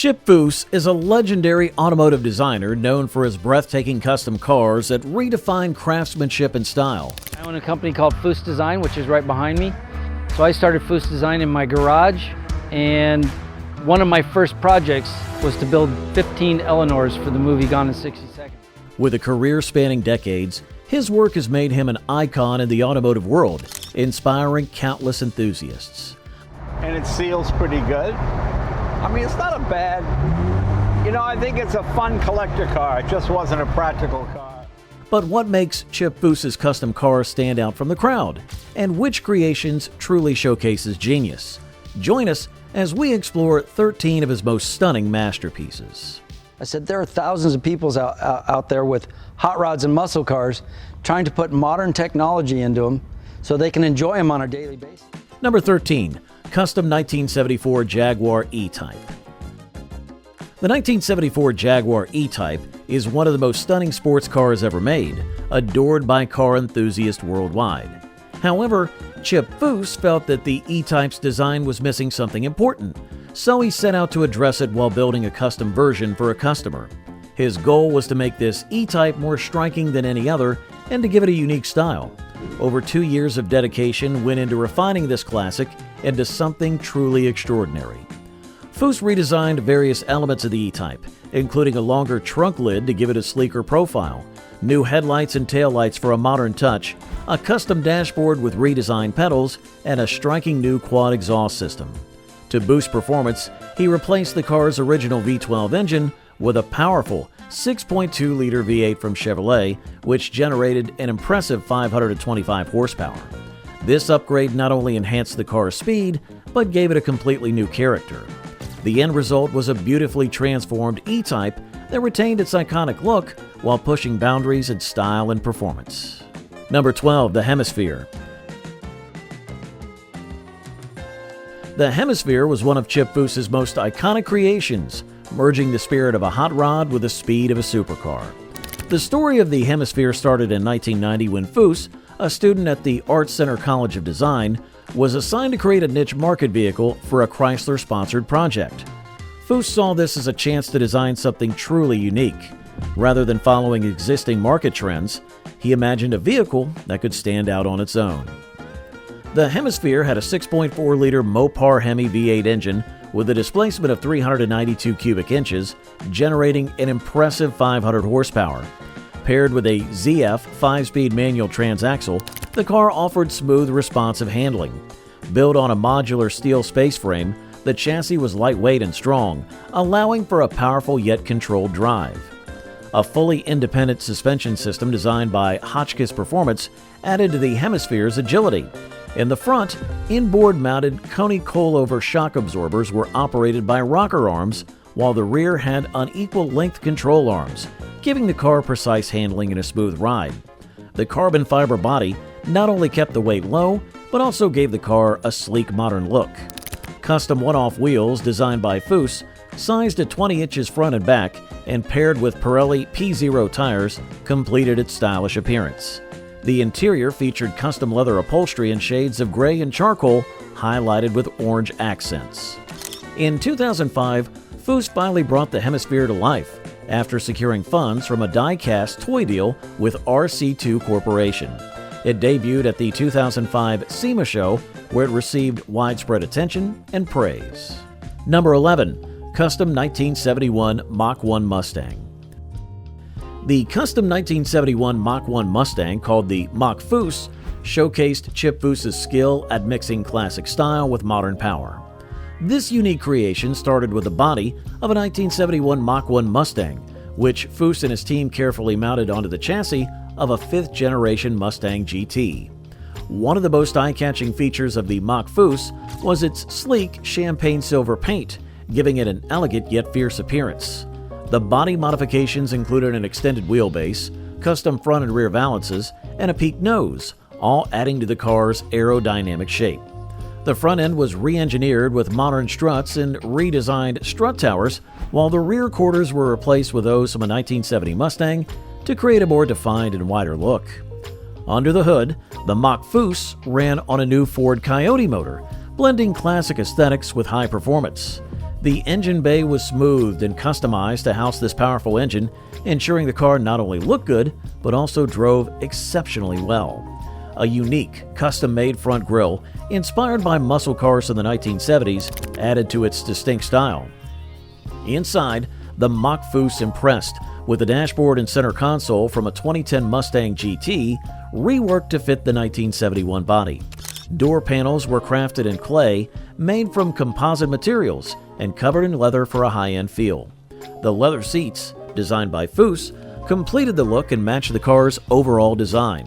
Chip Foose is a legendary automotive designer known for his breathtaking custom cars that redefine craftsmanship and style. I own a company called Foose Design, which is right behind me. So I started Foose Design in my garage, and one of my first projects was to build 15 Eleanors for the movie Gone in 60 Seconds. With a career spanning decades, his work has made him an icon in the automotive world, inspiring countless enthusiasts. And it seals pretty good. I mean, it's not a bad, I think it's a fun collector car. It just wasn't a practical car. But what makes Chip Foose's custom cars stand out from the crowd? And which creations truly showcase his genius? Join us as we explore 13 of his most stunning masterpieces. I said there are thousands of people out there with hot rods and muscle cars trying to put modern technology into them so they can enjoy them on a daily basis. Number 13. Custom 1974 Jaguar EType. The 1974 Jaguar EType is one of the most stunning sports cars ever made, adored by car enthusiasts worldwide. However, Chip Foose felt that the EType's design was missing something important, so he set out to address it while building a custom version for a customer. His goal was to make this EType more striking than any other and to give it a unique style. Over 2 years of dedication went into refining this classic into something truly extraordinary. Foose redesigned various elements of the EType, including a longer trunk lid to give it a sleeker profile, new headlights and taillights for a modern touch, a custom dashboard with redesigned pedals, and a striking new quad exhaust system. To boost performance, he replaced the car's original V12 engine with a powerful 6.2-liter V8 from Chevrolet, which generated an impressive 525 horsepower. This upgrade not only enhanced the car's speed, but gave it a completely new character. The end result was a beautifully transformed EType that retained its iconic look while pushing boundaries in style and performance. Number 12. The Hemisphere. The Hemisphere was one of Chip Foose's most iconic creations, merging the spirit of a hot rod with the speed of a supercar. The story of the Hemisphere started in 1990 when Foose, a student at the Art Center College of Design, was assigned to create a niche market vehicle for a Chrysler-sponsored project. Foose saw this as a chance to design something truly unique. Rather than following existing market trends, he imagined a vehicle that could stand out on its own. The Hemisphere had a 6.4-liter Mopar Hemi V8 engine with a displacement of 392 cubic inches, generating an impressive 500 horsepower. Paired with a ZF 5-speed manual transaxle, the car offered smooth, responsive handling. Built on a modular steel space frame, the chassis was lightweight and strong, allowing for a powerful yet controlled drive. A fully independent suspension system designed by Hotchkiss Performance added to the Hemisphere's agility. In the front, inboard-mounted Coney coilover shock absorbers were operated by rocker arms, while the rear had unequal length control arms, giving the car precise handling and a smooth ride. The carbon fiber body not only kept the weight low, but also gave the car a sleek modern look. Custom one-off wheels designed by Foose, sized at 20 inches front and back, and paired with Pirelli P0 tires, completed its stylish appearance. The interior featured custom leather upholstery in shades of gray and charcoal, highlighted with orange accents. In 2005, Foose finally brought the Hemisphere to life after securing funds from a die-cast toy deal with RC2 Corporation. It debuted at the 2005 SEMA show, where it received widespread attention and praise. Number 11. Custom 1971 Mach 1 Mustang. The custom 1971 Mach 1 Mustang, called the Mach Foose, showcased Chip Foose's skill at mixing classic style with modern power. This unique creation started with the body of a 1971 Mach 1 Mustang, which Foose and his team carefully mounted onto the chassis of a 5th-generation Mustang GT. One of the most eye-catching features of the Mach Foose was its sleek champagne silver paint, giving it an elegant yet fierce appearance. The body modifications included an extended wheelbase, custom front and rear valances, and a peaked nose, all adding to the car's aerodynamic shape. The front end was re-engineered with modern struts and redesigned strut towers, while the rear quarters were replaced with those from a 1970 Mustang to create a more defined and wider look. Under the hood, the Mach Foose ran on a new Ford Coyote motor, blending classic aesthetics with high performance. The engine bay was smoothed and customized to house this powerful engine, ensuring the car not only looked good, but also drove exceptionally well. A unique, custom-made front grille, inspired by muscle cars in the 1970s, added to its distinct style. Inside, the Mach Foose impressed, with the dashboard and center console from a 2010 Mustang GT reworked to fit the 1971 body. Door panels were crafted in clay, made from composite materials, and covered in leather for a high-end feel. The leather seats, designed by Foose, completed the look and matched the car's overall design.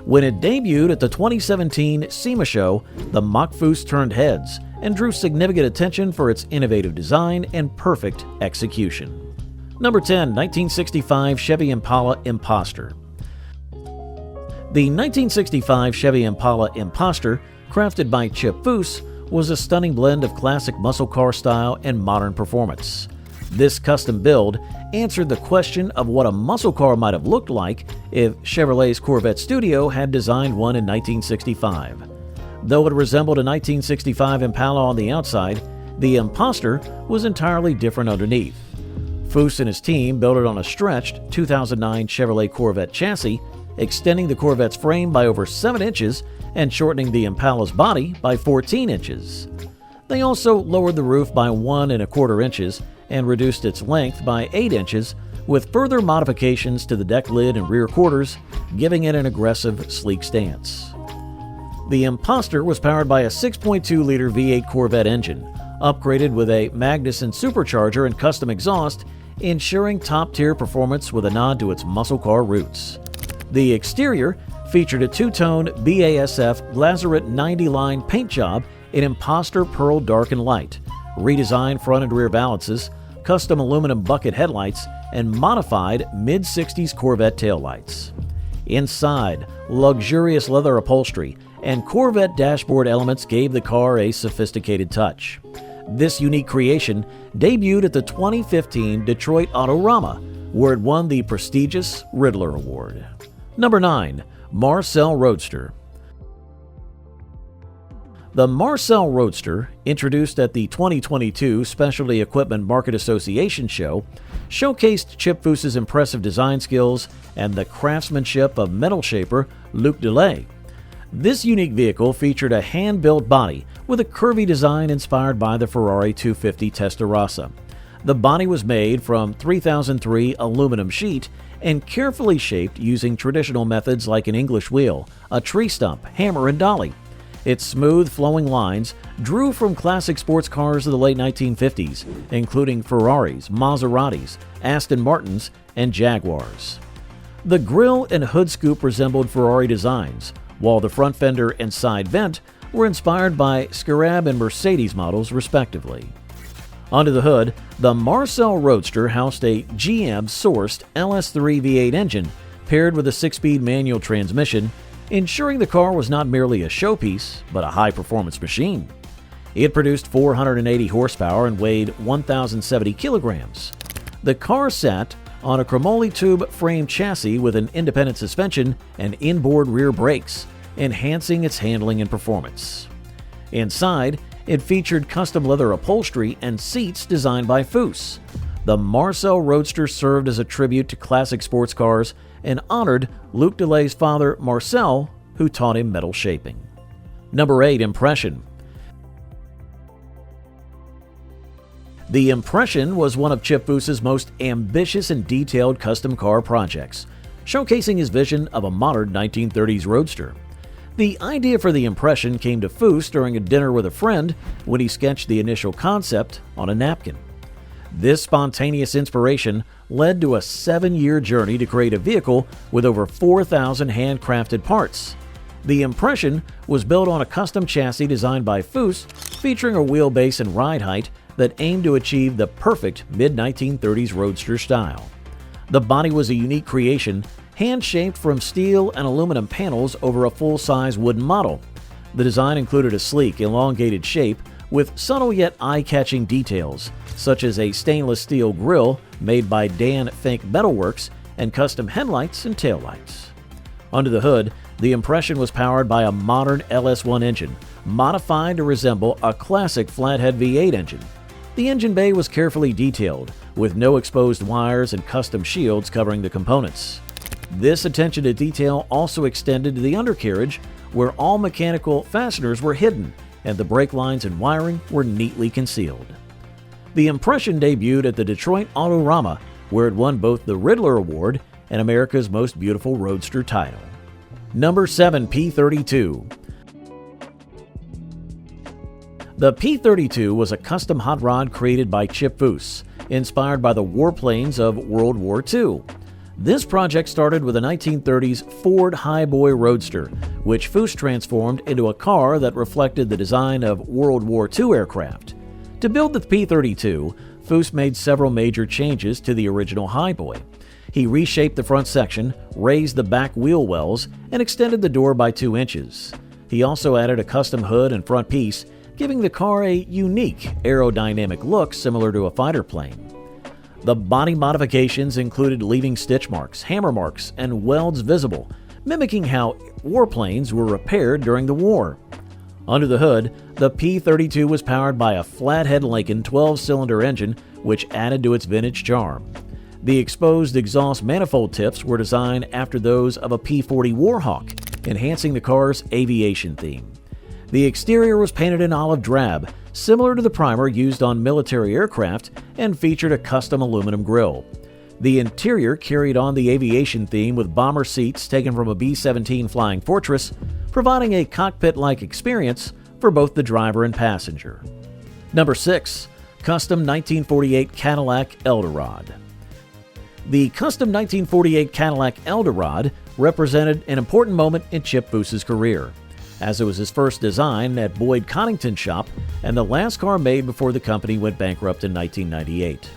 When it debuted at the 2017 SEMA show, the Mach Foose turned heads and drew significant attention for its innovative design and perfect execution. Number 10. 1965 Chevy Impala Imposter. The 1965 Chevy Impala Imposter, crafted by Chip Foose, was a stunning blend of classic muscle car style and modern performance. This custom build answered the question of what a muscle car might have looked like if Chevrolet's Corvette Studio had designed one in 1965. Though it resembled a 1965 Impala on the outside, the Imposter was entirely different underneath. Foose and his team built it on a stretched 2009 Chevrolet Corvette chassis, extending the Corvette's frame by over 7 inches and shortening the Impala's body by 14 inches. They also lowered the roof by 1¼ inches and reduced its length by 8 inches, with further modifications to the deck lid and rear quarters, giving it an aggressive, sleek stance. The Imposter was powered by a 6.2-liter V8 Corvette engine, upgraded with a Magnuson supercharger and custom exhaust, ensuring top-tier performance with a nod to its muscle car roots. The exterior featured a two-tone BASF Glazerite 90-line paint job in Imposter Pearl Dark and Light, redesigned front and rear balances, custom aluminum bucket headlights, and modified mid-60s Corvette taillights. Inside, luxurious leather upholstery and Corvette dashboard elements gave the car a sophisticated touch. This unique creation debuted at the 2015 Detroit Autorama, where it won the prestigious Riddler Award. Number 9. Marcel Roadster. The Marcel Roadster, introduced at the 2022 Specialty Equipment Market Association show, showcased Chip Foose's impressive design skills and the craftsmanship of metal shaper Luc Delay. This unique vehicle featured a hand-built body with a curvy design inspired by the Ferrari 250 Testarossa. The body was made from 3003 aluminum sheet and carefully shaped using traditional methods like an English wheel, a tree stump, hammer, and dolly. Its smooth, flowing lines drew from classic sports cars of the late 1950s, including Ferraris, Maseratis, Aston Martins, and Jaguars. The grille and hood scoop resembled Ferrari designs, while the front fender and side vent were inspired by Scarab and Mercedes models, respectively. Under the hood, the Marcel Roadster housed a GM-sourced LS3 V8 engine paired with a 6-speed manual transmission, ensuring the car was not merely a showpiece, but a high-performance machine. It produced 480 horsepower and weighed 1,070 kilograms. The car sat on a chromoly tube frame chassis with an independent suspension and inboard rear brakes, enhancing its handling and performance. Inside, it featured custom leather upholstery and seats designed by Foose. The Marcel Roadster served as a tribute to classic sports cars and honored Luc Delay's father, Marcel, who taught him metal shaping. Number 8. Impression. The Impression was one of Chip Foose's most ambitious and detailed custom car projects, showcasing his vision of a modern 1930s roadster. The idea for the Impression came to Foose during a dinner with a friend when he sketched the initial concept on a napkin. This spontaneous inspiration led to a 7-year journey to create a vehicle with over 4,000 handcrafted parts. The Impression was built on a custom chassis designed by Foose, featuring a wheelbase and ride height that aimed to achieve the perfect mid-1930s roadster style. The body was a unique creation, hand-shaped from steel and aluminum panels over a full-size wooden model. The design included a sleek, elongated shape with subtle yet eye-catching details, such as a stainless steel grille made by Dan Fink Metalworks and custom headlights and taillights. Under the hood, the Impression was powered by a modern LS1 engine, modified to resemble a classic flathead V8 engine. The engine bay was carefully detailed, with no exposed wires and custom shields covering the components. This attention to detail also extended to the undercarriage, where all mechanical fasteners were hidden and the brake lines and wiring were neatly concealed. The Impression debuted at the Detroit Autorama, where it won both the Riddler Award and America's Most Beautiful Roadster title. Number 7. P32. The P32 was a custom hot rod created by Chip Foose, inspired by the warplanes of World War II. This project started with a 1930s Ford Highboy Roadster, which Foose transformed into a car that reflected the design of World War II aircraft. To build the P32, Foose made several major changes to the original Highboy. He reshaped the front section, raised the back wheel wells, and extended the door by 2 inches. He also added a custom hood and front piece, giving the car a unique aerodynamic look similar to a fighter plane. The body modifications included leaving stitch marks, hammer marks, and welds visible, mimicking how warplanes were repaired during the war. Under the hood, the P32 was powered by a flathead Lincoln 12-cylinder engine, which added to its vintage charm. The exposed exhaust manifold tips were designed after those of a P-40 Warhawk, enhancing the car's aviation theme. The exterior was painted in olive drab, similar to the primer used on military aircraft, and featured a custom aluminum grille. The interior carried on the aviation theme with bomber seats taken from a B-17 Flying Fortress, providing a cockpit-like experience for both the driver and passenger. Number 6. Custom 1948 Cadillac Elder Rod. The custom 1948 Cadillac Elder Rod represented an important moment in Chip Foose's career, as it was his first design at Boyd Coddington's shop and the last car made before the company went bankrupt in 1998.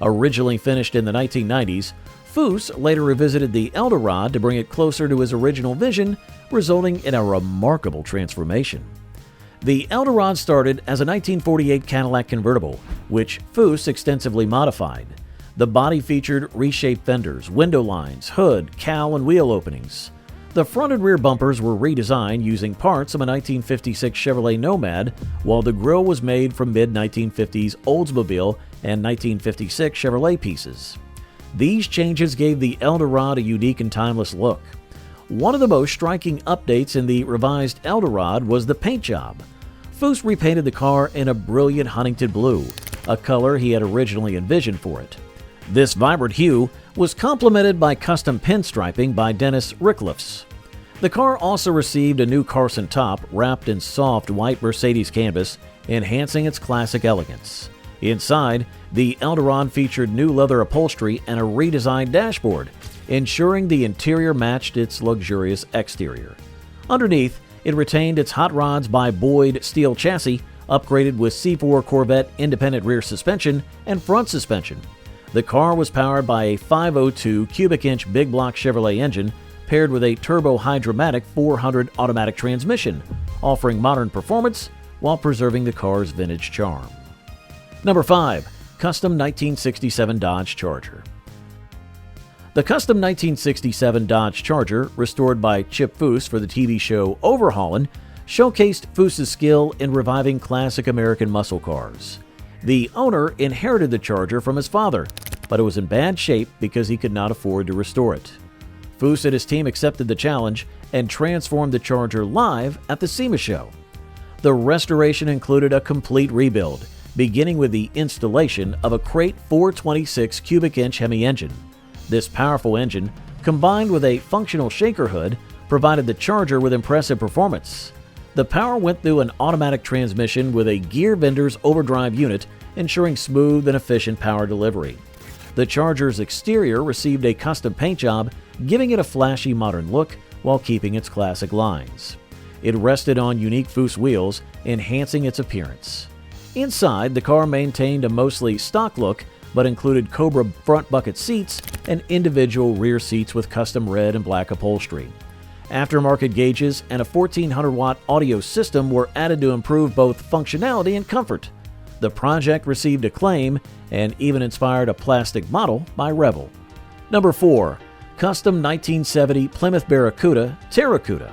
Originally finished in the 1990s, Foose later revisited the Elder Rod to bring it closer to his original vision, resulting in a remarkable transformation. The Elder Rod started as a 1948 Cadillac convertible, which Foose extensively modified. The body featured reshaped fenders, window lines, hood, cowl, and wheel openings. The front and rear bumpers were redesigned using parts of a 1956 Chevrolet Nomad, while the grille was made from mid-1950s Oldsmobile and 1956 Chevrolet pieces. These changes gave the Elder Rod a unique and timeless look. One of the most striking updates in the revised Elder Rod was the paint job. Foose repainted the car in a brilliant Huntington blue, a color he had originally envisioned for it. This vibrant hue was complemented by custom pinstriping by Dennis Rickliffs. The car also received a new Carson top wrapped in soft white Mercedes canvas, enhancing its classic elegance. Inside, the Elder Rod featured new leather upholstery and a redesigned dashboard, ensuring the interior matched its luxurious exterior. Underneath, it retained its Hot Rods by Boyd steel chassis, upgraded with C4 Corvette independent rear suspension and front suspension. The car was powered by a 502 cubic-inch big block Chevrolet engine paired with a turbo-hydromatic 400 automatic transmission, offering modern performance while preserving the car's vintage charm. Number 5. Custom 1967 Dodge Charger. The custom 1967 Dodge Charger, restored by Chip Foose for the TV show Overhaulin', showcased Foose's skill in reviving classic American muscle cars. The owner inherited the Charger from his father, but it was in bad shape because he could not afford to restore it. Foose and his team accepted the challenge and transformed the Charger live at the SEMA show. The restoration included a complete rebuild, beginning with the installation of a crate 426 cubic inch Hemi engine. This powerful engine, combined with a functional shaker hood, provided the Charger with impressive performance. The power went through an automatic transmission with a gear vendor's overdrive unit, ensuring smooth and efficient power delivery. The Charger's exterior received a custom paint job, giving it a flashy modern look while keeping its classic lines. It rested on unique Foose wheels, enhancing its appearance. Inside, the car maintained a mostly stock look, but included Cobra front bucket seats and individual rear seats with custom red and black upholstery. Aftermarket gauges and a 1400-watt audio system were added to improve both functionality and comfort. The project received acclaim and even inspired a plastic model by Revel. Number 4. Custom 1970 Plymouth Barracuda Terracuda.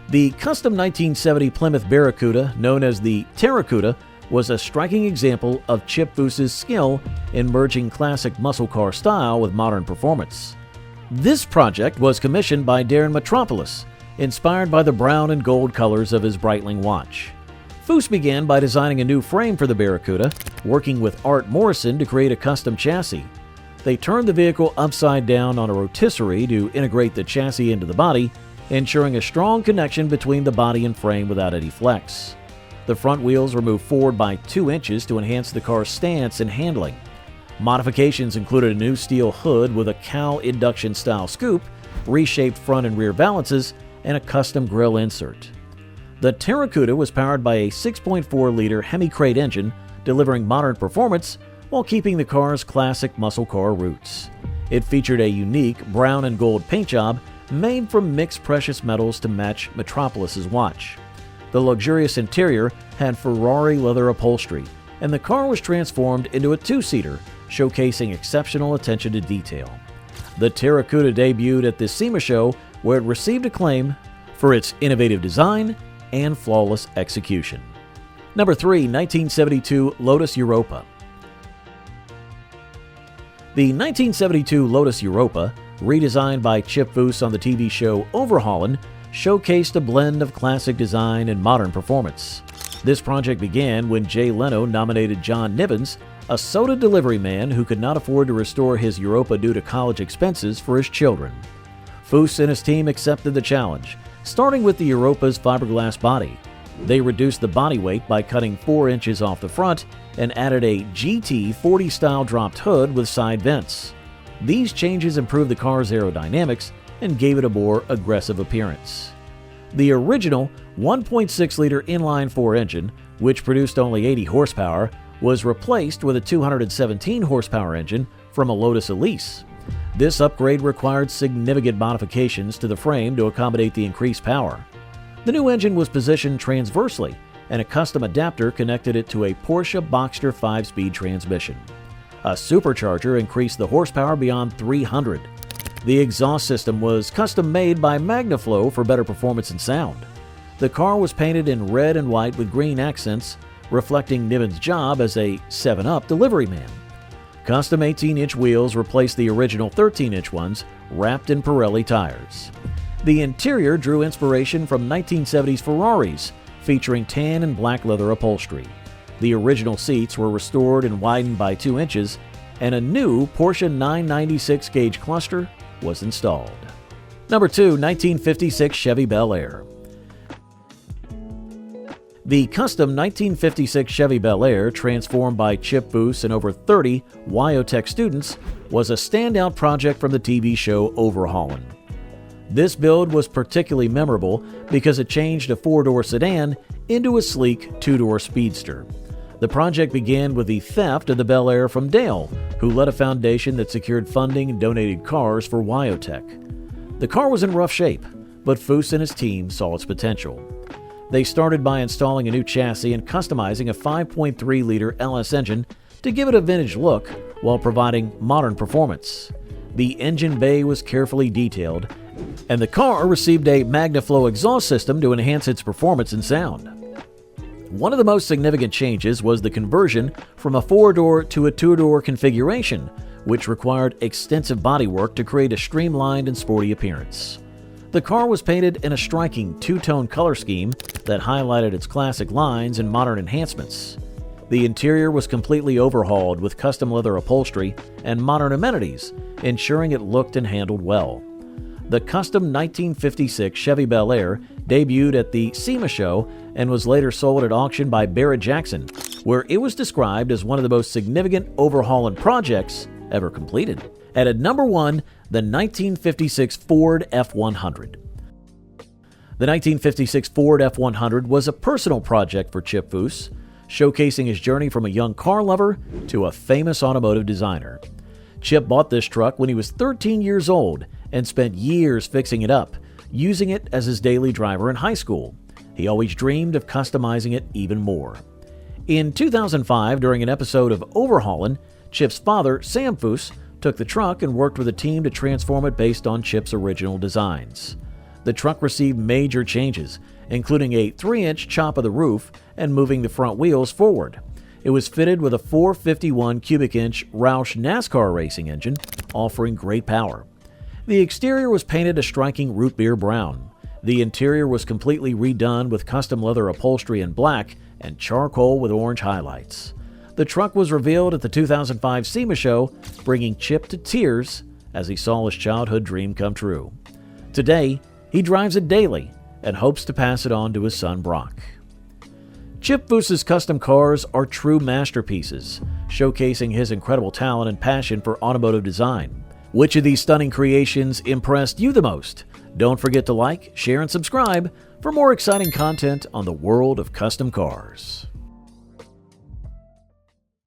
The custom 1970 Plymouth Barracuda, known as the Terracuda, was a striking example of Chip Foose's skill in merging classic muscle car style with modern performance. This project was commissioned by Darren Metropolis, inspired by the brown and gold colors of his Breitling watch. Foose began by designing a new frame for the Barracuda, working with Art Morrison to create a custom chassis. They turned the vehicle upside down on a rotisserie to integrate the chassis into the body, ensuring a strong connection between the body and frame without any flex. The front wheels were moved forward by 2 inches to enhance the car's stance and handling. Modifications included a new steel hood with a cowl induction-style scoop, reshaped front and rear balances, and a custom grille insert. The Terracuda was powered by a 6.4-liter Hemi-crate engine, delivering modern performance while keeping the car's classic muscle car roots. It featured a unique brown and gold paint job made from mixed precious metals to match Metropolis's watch. The luxurious interior had Ferrari leather upholstery, and the car was transformed into a 2-seater, showcasing exceptional attention to detail. The Terracuda debuted at the SEMA show, where it received acclaim for its innovative design and flawless execution. Number 3, 1972 Lotus Europa. The 1972 Lotus Europa, redesigned by Chip Foose on the TV show Overhaulin', showcased a blend of classic design and modern performance. This project began when Jay Leno nominated John Nibbins, a soda delivery man who could not afford to restore his Europa due to college expenses for his children. Foose and his team accepted the challenge, starting with the Europa's fiberglass body. They reduced the body weight by cutting 4 inches off the front and added a GT40 style dropped hood with side vents. These changes improved the car's aerodynamics and gave it a more aggressive appearance. The original 1.6-liter inline-4 engine, which produced only 80 horsepower, was replaced with a 217 horsepower engine from a Lotus Elise. This upgrade required significant modifications to the frame to accommodate the increased power. The new engine was positioned transversely, and a custom adapter connected it to a Porsche Boxster 5-speed transmission. A supercharger increased the horsepower beyond 300. The exhaust system was custom made by Magnaflow for better performance and sound. The car was painted in red and white with green accents, reflecting Nibbins' job as a 7-Up delivery man. Custom 18-inch wheels replaced the original 13-inch ones, wrapped in Pirelli tires. The interior drew inspiration from 1970s Ferraris, featuring tan and black leather upholstery. The original seats were restored and widened by 2 inches, and a new Porsche 996 gauge cluster was installed. Number 2, 1956 Chevy Bel Air. The custom 1956 Chevy Bel Air, transformed by Chip Foose and over 30 Wyotech students, was a standout project from the TV show Overhaulin'. This build was particularly memorable because it changed a 4-door sedan into a sleek 2-door speedster. The project began with the theft of the Bel Air from Dale, who led a foundation that secured funding and donated cars for Wyotech. The car was in rough shape, but Foose and his team saw its potential. They started by installing a new chassis and customizing a 5.3-liter LS engine to give it a vintage look while providing modern performance. The engine bay was carefully detailed, and the car received a Magnaflow exhaust system to enhance its performance and sound. One of the most significant changes was the conversion from a 4-door to a 2-door configuration, which required extensive bodywork to create a streamlined and sporty appearance. The car was painted in a striking 2-tone color scheme that highlighted its classic lines and modern enhancements. The interior was completely overhauled with custom leather upholstery and modern amenities, ensuring it looked and handled well. The custom 1956 Chevy Bel Air debuted at the SEMA show and was later sold at auction by Barrett-Jackson, where it was described as one of the most significant overhauling projects ever completed. At number 1, the 1956 Ford F-100. The 1956 Ford F-100 was a personal project for Chip Foose, showcasing his journey from a young car lover to a famous automotive designer. Chip bought this truck when he was 13 years old and spent years fixing it up, using it as his daily driver in high school. He always dreamed of customizing it even more. In 2005, during an episode of Overhaulin', Chip's father, Sam Foose, took the truck and worked with a team to transform it based on Chip's original designs. The truck received major changes, including a 3-inch chop of the roof and moving the front wheels forward. It was fitted with a 451 cubic inch Roush NASCAR racing engine, offering great power. The exterior was painted a striking root beer brown. The interior was completely redone with custom leather upholstery in black and charcoal with orange highlights. The truck was revealed at the 2005 SEMA show, bringing Chip to tears as he saw his childhood dream come true. Today, he drives it daily and hopes to pass it on to his son Brock. Chip Foose's custom cars are true masterpieces, showcasing his incredible talent and passion for automotive design. Which of these stunning creations impressed you the most? Don't forget to like, share, and subscribe for more exciting content on the world of custom cars.